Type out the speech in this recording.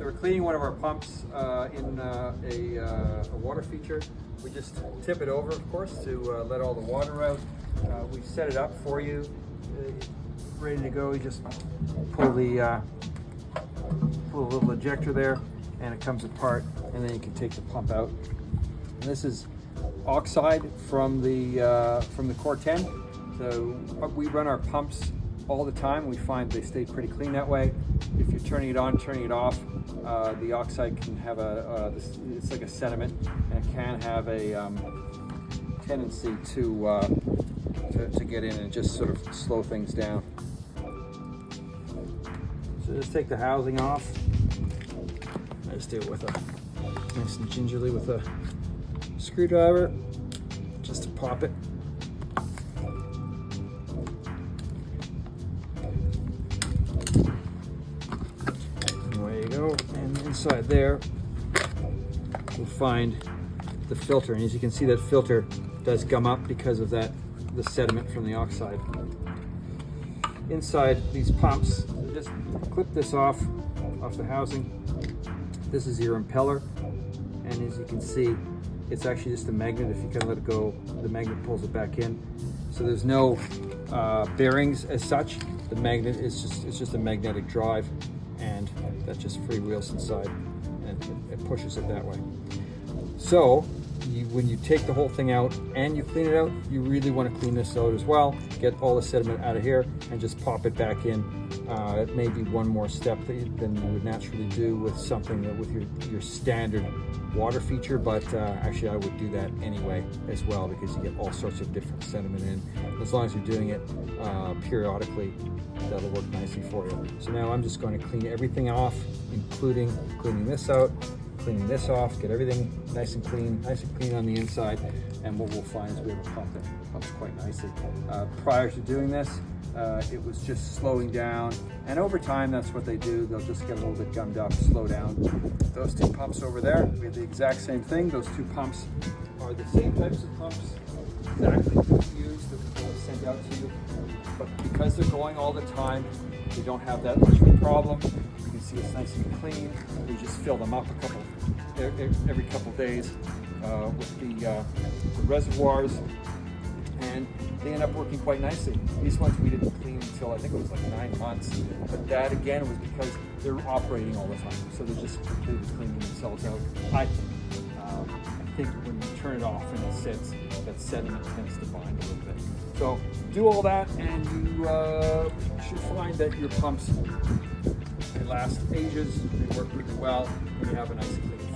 So we're cleaning one of our pumps in a water feature. We just tip it over, of course, to let all the water out. We've set it up for you, ready to go. You just pull the little ejector there, and it comes apart, and then you can take the pump out. And this is oxide from the corten. So we run our pumps all the time. We find they stay pretty clean that way. If you're turning it on, turning it off, the oxide can have it's like a sediment, and it can have a tendency to get in and just sort of slow things down. So just take the housing off. I just do it with nice and gingerly with a screwdriver, just to pop it. And inside there you'll find the filter, and as you can see, that filter does gum up because of the sediment from the oxide. Inside these pumps, just clip this off the housing. This is your impeller, and as you can see, it's actually just a magnet. If you can let it go, the magnet pulls it back in. So there's no bearings as such. The magnet is just a magnetic drive, and that just freewheels inside, and it pushes it that way. So when you take the whole thing out and you clean it out, you really want to clean this out as well. Get all the sediment out of here and just pop it back in. It may be one more step than you would naturally do with something with your standard water feature, but actually I would do that anyway as well, because you get all sorts of different sediment in. As long as you're doing it periodically, that'll work nicely for you. So now I'm just going to clean everything off, including cleaning this out, cleaning this off, get everything nice and clean on the inside. And what we'll find is we have a pump that pumps quite nicely. Prior to doing this, it was just slowing down, and over time that's what they do. They'll just get a little bit gummed up, slow down. Those two pumps over there, we have the exact same thing. Those two pumps are the same types of pumps, exactly used, that we'll send out to you. But because they're going all the time, they don't have that much of a problem. You can see it's nice and clean. We just fill them up every couple days with the reservoirs, and they end up working quite nicely. These ones we didn't clean until I think it was like 9 months, but that again was because they're operating all the time, so they're just completely cleaning themselves out. I think when you turn it off and it sits, that sediment tends to bind a little bit. So do all that, and you should find that your pumps, they last ages, they work really well, and you have a nice clean